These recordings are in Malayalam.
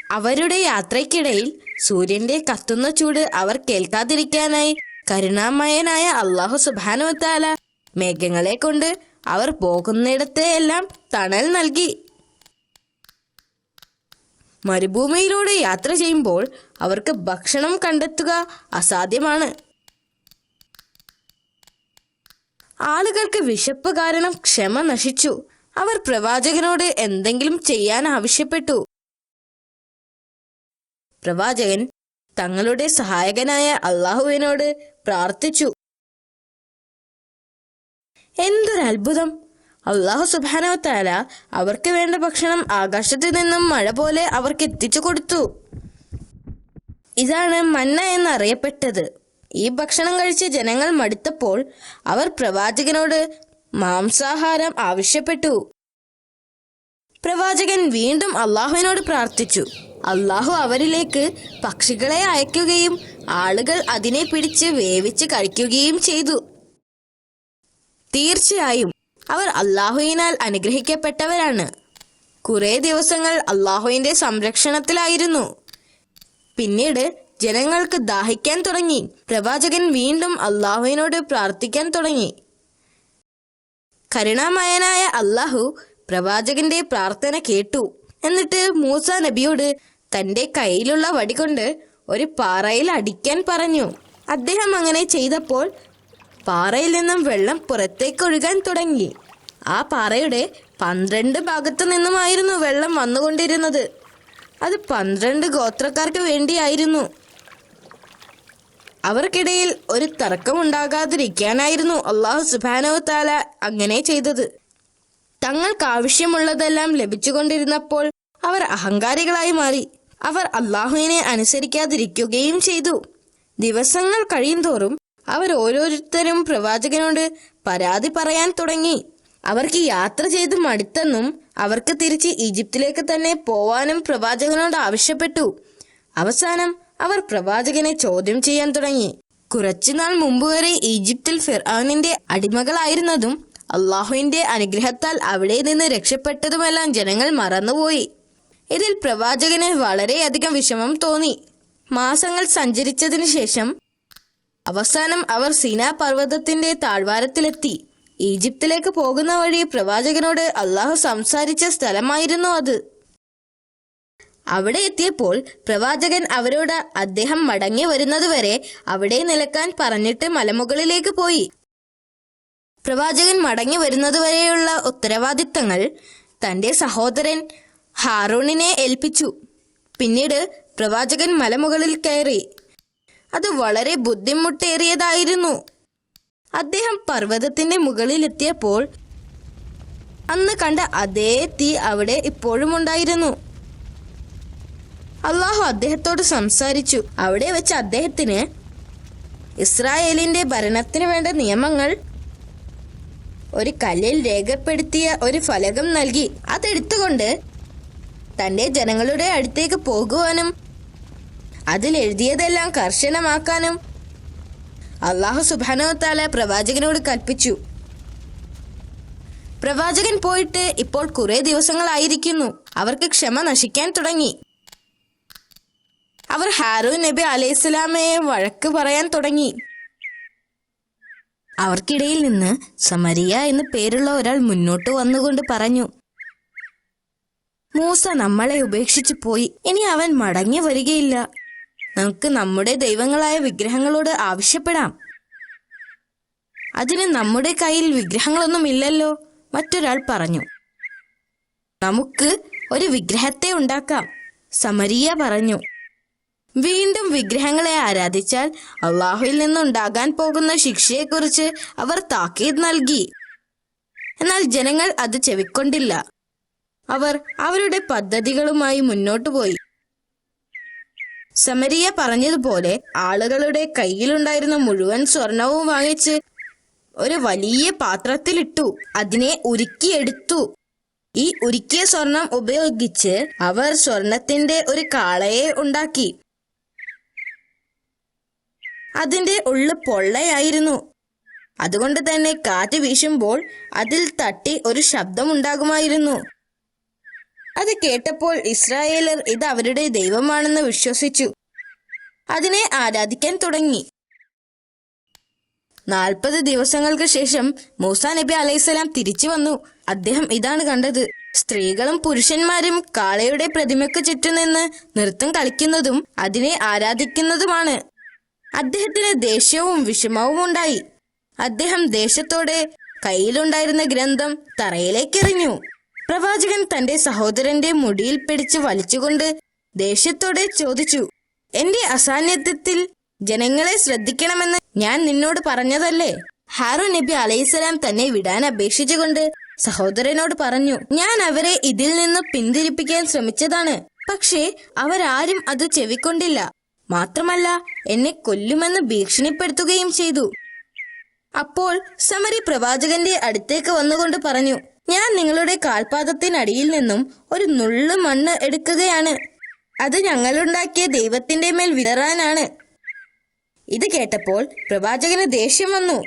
അവരുടെ യാത്രയ്ക്കിടയിൽ സൂര്യന്റെ കത്തുന്ന ചൂട് അവർ കേൾക്കാതിരിക്കാനായി കരുണാമയനായ അല്ലാഹു സുബ്ഹാനഹു വ തആല മേഘങ്ങളെ കൊണ്ട് അവർ പോകുന്നിടത്തെല്ലാം തണൽ നൽകി. മരുഭൂമിയിലൂടെ യാത്ര ചെയ്യുമ്പോൾ അവർക്ക് ഭക്ഷണം കണ്ടെത്തുക അസാധ്യമാണ്. ആളുകൾക്ക് വിശപ്പ് കാരണം ക്ഷമ നശിച്ചു. അവർ പ്രവാചകനോട് എന്തെങ്കിലും ചെയ്യാൻ ആവശ്യപ്പെട്ടു. പ്രവാചകൻ തങ്ങളുടെ സഹായകനായ അല്ലാഹുവിനോട് പ്രാർത്ഥിച്ചു. എന്തൊരത്ഭുതം! അല്ലാഹു സുബ്ഹാനഹു വ തആല അവർക്ക് വേണ്ട ഭക്ഷണം ആകാശത്തു നിന്നും മഴ പോലെ അവർക്ക് എത്തിച്ചു കൊടുത്തു. ഇതാണ് മന്ന എന്നറിയപ്പെട്ടത്. ഈ ഭക്ഷണം കഴിച്ച് ജനങ്ങൾ മടുത്തപ്പോൾ അവർ പ്രവാചകനോട് മാംസാഹാരം ആവശ്യപ്പെട്ടു. പ്രവാചകൻ വീണ്ടും അല്ലാഹുവിനോട് പ്രാർത്ഥിച്ചു. അല്ലാഹു അവരിലേക്ക് പക്ഷികളെ അയക്കുകയും ആളുകൾ അതിനെ പിടിച്ച് വേവിച്ച് കഴിക്കുകയും ചെയ്തു. തീർച്ചയായും അവർ അല്ലാഹുവിനാൽ അനുഗ്രഹിക്കപ്പെട്ടവരാണ്. കുറെ ദിവസങ്ങൾ അല്ലാഹുവിന്റെ സംരക്ഷണത്തിലായിരുന്നു. പിന്നീട് ജനങ്ങൾക്ക് ദാഹിക്കാൻ തുടങ്ങി. പ്രവാചകൻ വീണ്ടും അല്ലാഹുവിനോട് പ്രാർത്ഥിക്കാൻ തുടങ്ങി. കരുണാമയനായ അല്ലാഹു പ്രവാചകന്റെ പ്രാർത്ഥന കേട്ടു. എന്നിട്ട് മൂസ നബിയോട് തന്റെ കയ്യിലുള്ള വടി കൊണ്ട് ഒരു പാറയിൽ അടിക്കാൻ പറഞ്ഞു. അദ്ദേഹം അങ്ങനെ ചെയ്തപ്പോൾ പാറയിൽ നിന്നും വെള്ളം പുറത്തേക്ക് ഒഴുകാൻ തുടങ്ങി. ആ പാറയുടെ 12 ഭാഗത്തു നിന്നുമായിരുന്നു വെള്ളം വന്നുകൊണ്ടിരുന്നത്. അത് 12 ഗോത്രക്കാർക്ക് വേണ്ടിയായിരുന്നു. അവർക്കിടയിൽ ഒരു തർക്കമുണ്ടാകാതിരിക്കാനായിരുന്നു അല്ലാഹു സുബ്ഹാനഹു വ തആല അങ്ങനെ ചെയ്തത്. തങ്ങൾക്ക് ആവശ്യമുള്ളതെല്ലാം ലഭിച്ചുകൊണ്ടിരുന്നപ്പോൾ അവർ അഹങ്കാരികളായി മാറി. അവർ അല്ലാഹുവിനെ അനുസരിക്കാതിരിക്കുകയും ചെയ്തു. ദിവസങ്ങൾ കഴിയുന്തോറും അവർ ഓരോരുത്തരും പ്രവാചകനോട് പരാതി പറയാൻ തുടങ്ങി. അവർക്ക് യാത്ര ചെയ്ത് മടുത്തെന്നും അവർക്ക് തിരിച്ച് ഈജിപ്തിലേക്ക് തന്നെ പോവാനും പ്രവാചകനോട് ആവശ്യപ്പെട്ടു. അവസാനം അവർ പ്രവാചകനെ ചോദ്യം ചെയ്യാൻ തുടങ്ങി. കുറച്ചുനാൾ മുമ്പ് വരെ ഈജിപ്തിൽ ഫിർഔനിന്റെ അടിമകളായിരുന്നതും അല്ലാഹുവിന്റെ അനുഗ്രഹത്താൽ അവിടെ നിന്ന് രക്ഷപ്പെട്ടതുമെല്ലാം ജനങ്ങൾ മറന്നുപോയി. ഇതിൽ പ്രവാചകന് വളരെയധികം വിഷമം തോന്നി. മാസങ്ങൾ സഞ്ചരിച്ചതിനു ശേഷം അവസാനം അവർ സീനാ പർവ്വതത്തിന്റെ താഴ്വാരത്തിലെത്തി. ഈജിപ്തിലേക്ക് പോകുന്ന വഴി പ്രവാചകനോട് അല്ലാഹു സംസാരിച്ച സ്ഥലമായിരുന്നു അത്. അവിടെ എത്തിയപ്പോൾ പ്രവാചകൻ അവരോട് അദ്ദേഹം മടങ്ങി വരുന്നതുവരെ അവിടെ നിൽക്കാൻ പറഞ്ഞിട്ട് മലമുകളിലേക്ക് പോയി. പ്രവാചകൻ മടങ്ങി വരുന്നതുവരെയുള്ള ഉത്തരവാദിത്തങ്ങൾ തന്റെ സഹോദരൻ ഹാറൂണിനെ ഏൽപ്പിച്ചു. പിന്നീട് പ്രവാചകൻ മലമുകളിൽ കയറി. അത് വളരെ ബുദ്ധിമുട്ടേറിയതായിരുന്നു. അദ്ദേഹം പർവ്വതത്തിന്റെ മുകളിലെത്തിയപ്പോൾ അന്ന് കണ്ട അതേ തീ അവിടെ ഇപ്പോഴും ഉണ്ടായിരുന്നു. അല്ലാഹു അദ്ദേഹത്തോട് സംസാരിച്ചു. അവിടെ വെച്ച് അദ്ദേഹത്തിന് ഇസ്രായേലിന്റെ ഭരണത്തിന് വേണ്ട നിയമങ്ങൾ ഒരു കല്ലിൽ രേഖപ്പെടുത്തിയ ഒരു ഫലകം നൽകി. അതെടുത്തുകൊണ്ട് തന്റെ ജനങ്ങളുടെ അടുത്തേക്ക് പോകുവാനും അതിൽ എഴുതിയതെല്ലാം കർശനമാക്കാനും അല്ലാഹു സുബ്ഹാനഹു വ തആല പ്രവാചകനോട് കൽപ്പിച്ചു. പ്രവാചകൻ പോയിട്ട് ഇപ്പോൾ കുറെ ദിവസങ്ങളായിരിക്കുന്നു. അവർക്ക് ക്ഷമ നശിക്കാൻ തുടങ്ങി. അവർ ഹാറൂൻ നബി അലൈഹിസ്സലാമയെ വഴക്ക് പറയാൻ തുടങ്ങി. അവർക്കിടയിൽ നിന്ന് സമരിയ എന്ന് പേരുള്ള ഒരാൾ മുന്നോട്ട് വന്നുകൊണ്ട് പറഞ്ഞു, മൂസ നമ്മളെ ഉപേക്ഷിച്ചു പോയി. ഇനി അവൻ മടങ്ങി വരികയില്ല. നമുക്ക് നമ്മുടെ ദൈവങ്ങളായ വിഗ്രഹങ്ങളോട് ആവശ്യപ്പെടാം. അതിന് നമ്മുടെ കയ്യിൽ വിഗ്രഹങ്ങളൊന്നും ഇല്ലല്ലോ. മറ്റൊരാൾ പറഞ്ഞു, നമുക്ക് ഒരു വിഗ്രഹത്തെ ഉണ്ടാക്കാം. സമരിയ പറഞ്ഞു, വീണ്ടും വിഗ്രഹങ്ങളെ ആരാധിച്ചാൽ അള്ളാഹുവിൽ നിന്നുണ്ടാകാൻ പോകുന്ന ശിക്ഷയെക്കുറിച്ച് അവർ താക്കീത് നൽകി. എന്നാൽ ജനങ്ങൾ അത് ചെവിക്കൊണ്ടില്ല. അവർ അവരുടെ പദ്ധതികളുമായി മുന്നോട്ടു പോയി. സമരിയ പറഞ്ഞതുപോലെ ആളുകളുടെ കയ്യിലുണ്ടായിരുന്ന മുഴുവൻ സ്വർണവും വാങ്ങിച്ച് ഒരു വലിയ പാത്രത്തിലിട്ടു. അതിനെ ഉരുക്കിയെടുത്തു. ഈ ഉരുക്കിയ സ്വർണം ഉപയോഗിച്ച് അവർ സ്വർണത്തിന്റെ ഒരു കാളയെ ഉണ്ടാക്കി. അതിന്റെ ഉള്ളു പൊള്ളയായിരുന്നു. അതുകൊണ്ട് തന്നെ കാറ്റ് വീശുമ്പോൾ അതിൽ തട്ടി ഒരു ശബ്ദമുണ്ടാകുമായിരുന്നു. അത് കേട്ടപ്പോൾ ഇസ്രായേലർ ഇത് അവരുടെ ദൈവമാണെന്ന് വിശ്വസിച്ചു. അതിനെ ആരാധിക്കാൻ തുടങ്ങി. 40 ദിവസങ്ങൾക്ക് ശേഷം മൂസാ നബി അലൈഹിസ്സലാം തിരിച്ചു വന്നു. അദ്ദേഹം ഇതാണ് കണ്ടത്. സ്ത്രീകളും പുരുഷന്മാരും കാളയുടെ പ്രതിമയ്ക്ക് ചുറ്റും നിന്ന് നൃത്തം കളിക്കുന്നതും അതിനെ ആരാധിക്കുന്നതുമാണ്. അദ്ദേഹത്തിന് ദേഷ്യവും വിഷമവും ഉണ്ടായി. അദ്ദേഹം ദേഷ്യത്തോടെ കയ്യിലുണ്ടായിരുന്ന ഗ്രന്ഥം തറയിലേക്കെറിഞ്ഞു. പ്രവാചകൻ തന്റെ സഹോദരന്റെ മുടിയിൽ പിടിച്ച് വലിച്ചുകൊണ്ട് ദേഷ്യത്തോടെ ചോദിച്ചു, എന്റെ അസാന്നിധ്യത്തിൽ ജനങ്ങളെ ശ്രദ്ധിക്കണമെന്ന് ഞാൻ നിന്നോട് പറഞ്ഞതല്ലേ? ഹാറൂൻ നബി അലൈഹിസ്സലാം തന്നെ വിടാൻ അപേക്ഷിച്ചുകൊണ്ട് സഹോദരനോട് പറഞ്ഞു, ഞാൻ അവരെ ഇതിൽ നിന്ന് പിന്തിരിപ്പിക്കാൻ ശ്രമിച്ചതാണ്. പക്ഷേ അവരാരും അത് ചെവിക്കൊണ്ടില്ല. മാത്രമല്ല എന്നെ കൊല്ലുമെന്ന് ഭീഷണിപ്പെടുത്തുകയും ചെയ്തു. അപ്പോൾ സമരി പ്രവാചകന്റെ അടുത്തേക്ക് വന്നുകൊണ്ട് പറഞ്ഞു, ഞാൻ നിങ്ങളുടെ കാൽപാദത്തിനടിയിൽ നിന്നും ഒരു നുള്ളു മണ്ണ് എടുക്കുകയാണ്. അത് ഞങ്ങളുണ്ടാക്കിയ ദൈവത്തിന്റെ മേൽ വിതറാനാണ്. ഇത് കേട്ടപ്പോൾ പ്രവാചകന് ദേഷ്യം വന്നു.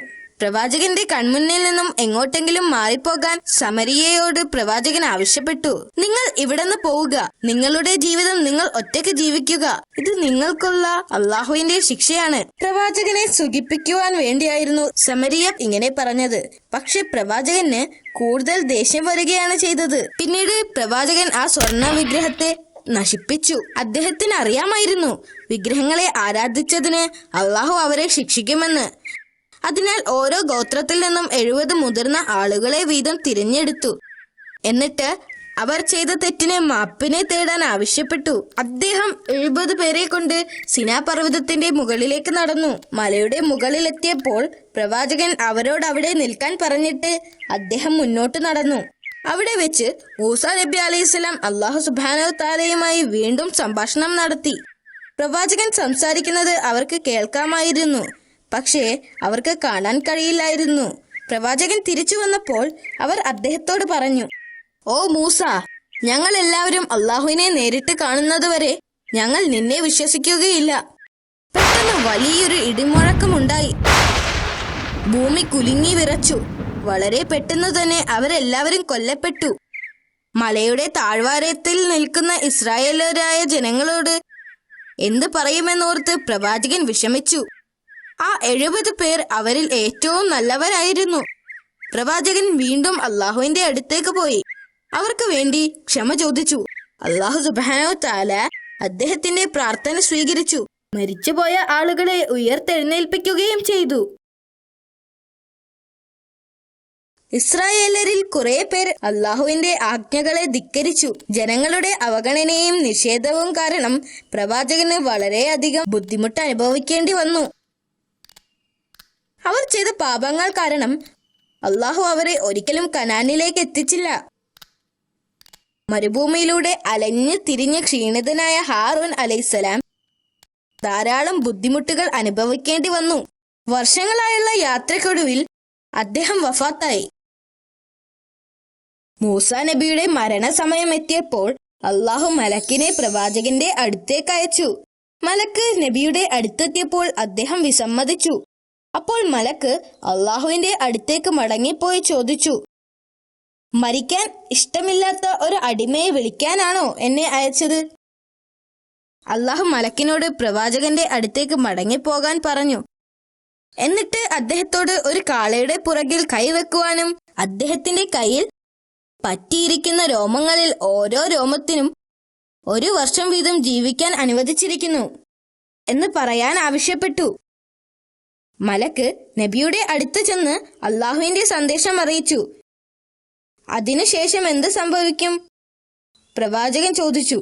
പ്രവാചകന്റെ കൺമുന്നിൽ നിന്നും എങ്ങോട്ടെങ്കിലും മാറിപ്പോകാൻ സമരിയയോട് പ്രവാചകൻ ആവശ്യപ്പെട്ടു. നിങ്ങൾ ഇവിടുന്ന് പോവുക. നിങ്ങളുടെ ജീവിതം നിങ്ങൾ ഒറ്റയ്ക്ക് ജീവിക്കുക. ഇത് നിങ്ങൾക്കുള്ള അള്ളാഹുവിന്റെ ശിക്ഷയാണ്. പ്രവാചകനെ സുഖിപ്പിക്കുവാൻ വേണ്ടിയായിരുന്നു സമരിയ ഇങ്ങനെ പറഞ്ഞത്. പക്ഷെ പ്രവാചകന് കൂടുതൽ ദേഷ്യം വരികയാണ് ചെയ്തത്. പിന്നീട് പ്രവാചകൻ ആ സ്വർണ്ണ വിഗ്രഹത്തെ നശിപ്പിച്ചു. അദ്ദേഹത്തിന് അറിയാമായിരുന്നു വിഗ്രഹങ്ങളെ ആരാധിച്ചതിന് അള്ളാഹു അവരെ ശിക്ഷിക്കുമെന്ന്. അതിനാൽ ഓരോ ഗോത്രത്തിൽ നിന്നും 70 മുതിർന്ന ആളുകളെ വീതം തിരഞ്ഞെടുത്തു. എന്നിട്ട് അവർ ചെയ്ത തെറ്റിന് മാപ്പിനെ തേടാൻ ആവശ്യപ്പെട്ടു. അദ്ദേഹം 70 പേരെ കൊണ്ട് സിനാ പർവ്വതത്തിന്റെ മുകളിലേക്ക് നടന്നു. മലയുടെ മുകളിലെത്തിയപ്പോൾ പ്രവാചകൻ അവരോട് അവിടെ നിൽക്കാൻ പറഞ്ഞിട്ട് അദ്ദേഹം മുന്നോട്ട് നടന്നു. അവിടെ വെച്ച് മൂസാ നബി അലൈഹിസ്സലാം അല്ലാഹു സുബ്ഹാനഹു തആലയുമായി വീണ്ടും സംഭാഷണം നടത്തി. പ്രവാചകൻ സംസാരിക്കുന്നത് അവർക്ക് കേൾക്കാമായിരുന്നു, പക്ഷേ അവർക്ക് കാണാൻ കഴിയില്ലായിരുന്നു. പ്രവാചകൻ തിരിച്ചു വന്നപ്പോൾ അവർ അദ്ദേഹത്തോട് പറഞ്ഞു, ഓ മൂസ, ഞങ്ങൾ എല്ലാവരും അള്ളാഹുവിനെ നേരിട്ട് കാണുന്നതുവരെ ഞങ്ങൾ നിന്നെ വിശ്വസിക്കുകയില്ല. പെട്ടെന്ന് വലിയൊരു ഇടിമുഴക്കമുണ്ടായി. ഭൂമി കുലുങ്ങി വിറച്ചു. വളരെ പെട്ടെന്ന് തന്നെ അവരെല്ലാവരും കൊല്ലപ്പെട്ടു. മലയുടെ താഴ്വാരത്തിൽ നിൽക്കുന്ന ഇസ്രായേലരായ ജനങ്ങളോട് എന്ത് പറയുമെന്നോർത്ത് പ്രവാചകൻ വിഷമിച്ചു. ആ 70 പേർ അവരിൽ ഏറ്റവും നല്ലവരായിരുന്നു. പ്രവാചകൻ വീണ്ടും അള്ളാഹുവിന്റെ അടുത്തേക്ക് പോയി അവർക്ക് വേണ്ടി ക്ഷമ ചോദിച്ചു. അള്ളാഹു സുബ്ഹാനഹു തആല അദ്ദേഹത്തിന്റെ പ്രാർത്ഥന സ്വീകരിച്ചു. മരിച്ചുപോയ ആളുകളെ ഉയർത്തെഴുന്നേൽപ്പിക്കുകയും ചെയ്തു. ഇസ്രായേലരിൽ കുറെ പേർ അള്ളാഹുവിന്റെ ആജ്ഞകളെ ധിക്കരിച്ചു. ജനങ്ങളുടെ അവഗണനയും നിഷേധവും കാരണം പ്രവാചകന് വളരെയധികം ബുദ്ധിമുട്ട് അനുഭവിക്കേണ്ടി വന്നു. അവർ ചെയ്ത പാപങ്ങൾ കാരണം അള്ളാഹു അവരെ ഒരിക്കലും കനാനിലേക്ക് എത്തിച്ചില്ല. മരുഭൂമിയിലൂടെ അലഞ്ഞു തിരിഞ്ഞ് ക്ഷീണിതനായ ഹാറൂൻ അലൈഹിസ്സലാം ധാരാളം ബുദ്ധിമുട്ടുകൾ അനുഭവിക്കേണ്ടി വന്നു. വർഷങ്ങളായുള്ള യാത്രക്കൊടുവിൽ അദ്ദേഹം വഫാത്തായി. മൂസാ നബിയുടെ മരണസമയം എത്തിയപ്പോൾ അള്ളാഹു മലക്കിനെ പ്രവാചകന്റെ അടുത്തേക്ക് അയച്ചു. മലക്ക് നബിയുടെ അടുത്തെത്തിയപ്പോൾ അദ്ദേഹം വിസമ്മതിച്ചു. അപ്പോൾ മലക്ക് അള്ളാഹുവിന്റെ അടുത്തേക്ക് മടങ്ങിപ്പോയി ചോദിച്ചു, മരിക്കാൻ ഇഷ്ടമില്ലാത്ത ഒരു അടിമയെ വിളിക്കാനാണോ എന്നെ അയച്ചത്? അള്ളാഹു മലക്കിനോട് പ്രവാചകന്റെ അടുത്തേക്ക് മടങ്ങിപ്പോകാൻ പറഞ്ഞു. എന്നിട്ട് അദ്ദേഹത്തോട് ഒരു കാളയുടെ പുറകിൽ കൈവെക്കുവാനും അദ്ദേഹത്തിന്റെ കയ്യിൽ പറ്റിയിരിക്കുന്ന രോമങ്ങളിൽ ഓരോ രോമത്തിനും 1 വർഷം വീതം ജീവിക്കാൻ അനുവദിച്ചിരിക്കുന്നു എന്ന് പറയാൻ ആവശ്യപ്പെട്ടു. മലക്ക് നബിയുടെ അടുത്ത് ചെന്ന് അള്ളാഹുവിന്റെ സന്ദേശം അറിയിച്ചു. അതിനുശേഷം എന്ത് സംഭവിക്കും? പ്രവാചകൻ ചോദിച്ചു.